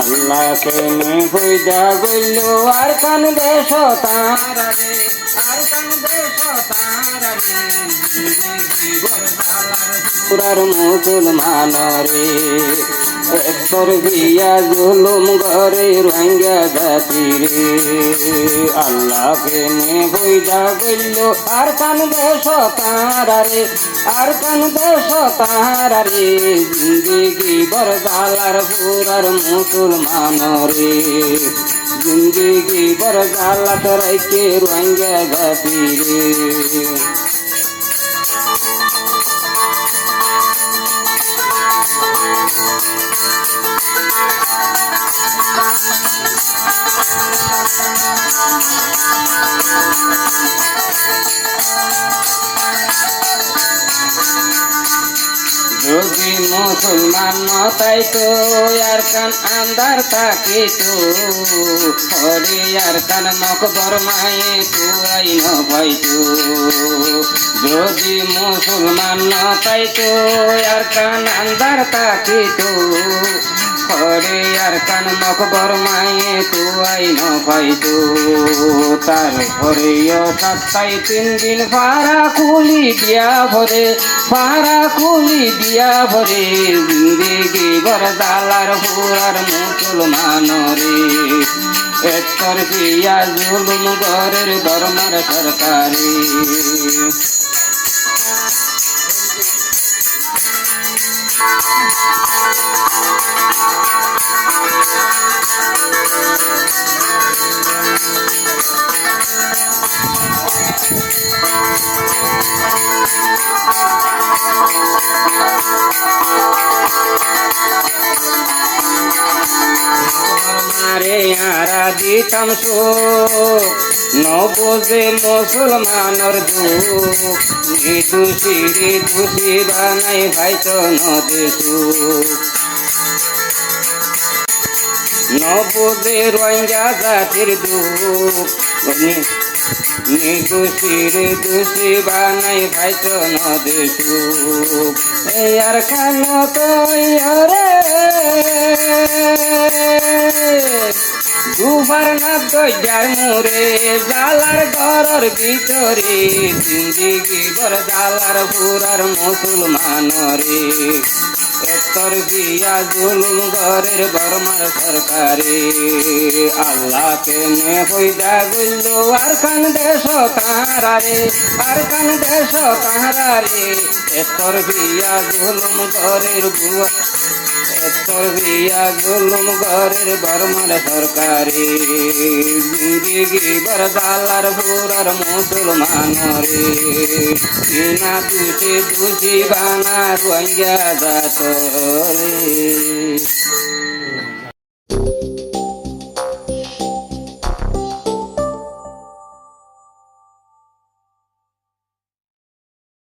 আল্লাহকে নে বুঝা গইল আর কান দেশ তারা রে আর কান দেশ তারা রে পুরার মুসলমান রে তোর বিয়া জুলুম ঘরে রোহিঙ্গা জাতি রে আল্লাহকে নে বুঝা গইল আর কান দেশ তারা রে আর কান দেশ তারা রে জিন্দিগি বরজালার পুরার মুসলমান রে জিন্দিগি বরজালাত রাইকে রোহিঙ্গা জাতি রে যদি মুসলমান নতাই তো আর কান আন্দার তাকে তো হরে আর কান মকবর মায়ে তো আইন ভাই তো যদি মুসলমান নতাই তো আর কান আন্দার তাকে তো হরে আর কান মকবর মায়ে তো আইন ভাই তো তারপরে সপ্তাহে 3 দিন পাড়া খুলি দিয়া ভরে পাড়া খুলি দিয়া ভরে জিন্দিগি বরজালার পুরার মুসলমান রে একর বিয়া জুলুম ঘরের ধর্মের সরকারি মারে আরা দিতাম নবজে মুসলমানর দুঃখ দোষী দোষী বানাই ভাইত নদেশু নবজে রোহিঙ্গা জাতির দুঃখ দোষী বানাই ভাইত নদেশু আর খান তো রে দুবার না দইজার মুরে জালার ঘরের ভিতরে জিন্দিগি বর জালার পুরার মুসলমান রে তোর বিয়া জুলুম ঘরের বর্মার সরকারে আল্লাহকে নে হইদা গইল আর কান দেশ তাহারা রে আর কান দেশ তাহারা রে তোর বিয়া জুলুম ঘরের বুয়া তোর বিয়া জুলুম ঘরের বর্মার সরকারে জিন্দিগি বরজালার পুরার মুসলমান রে বিনা দুষে দোষী বানা রোহিঙ্গা জাত রে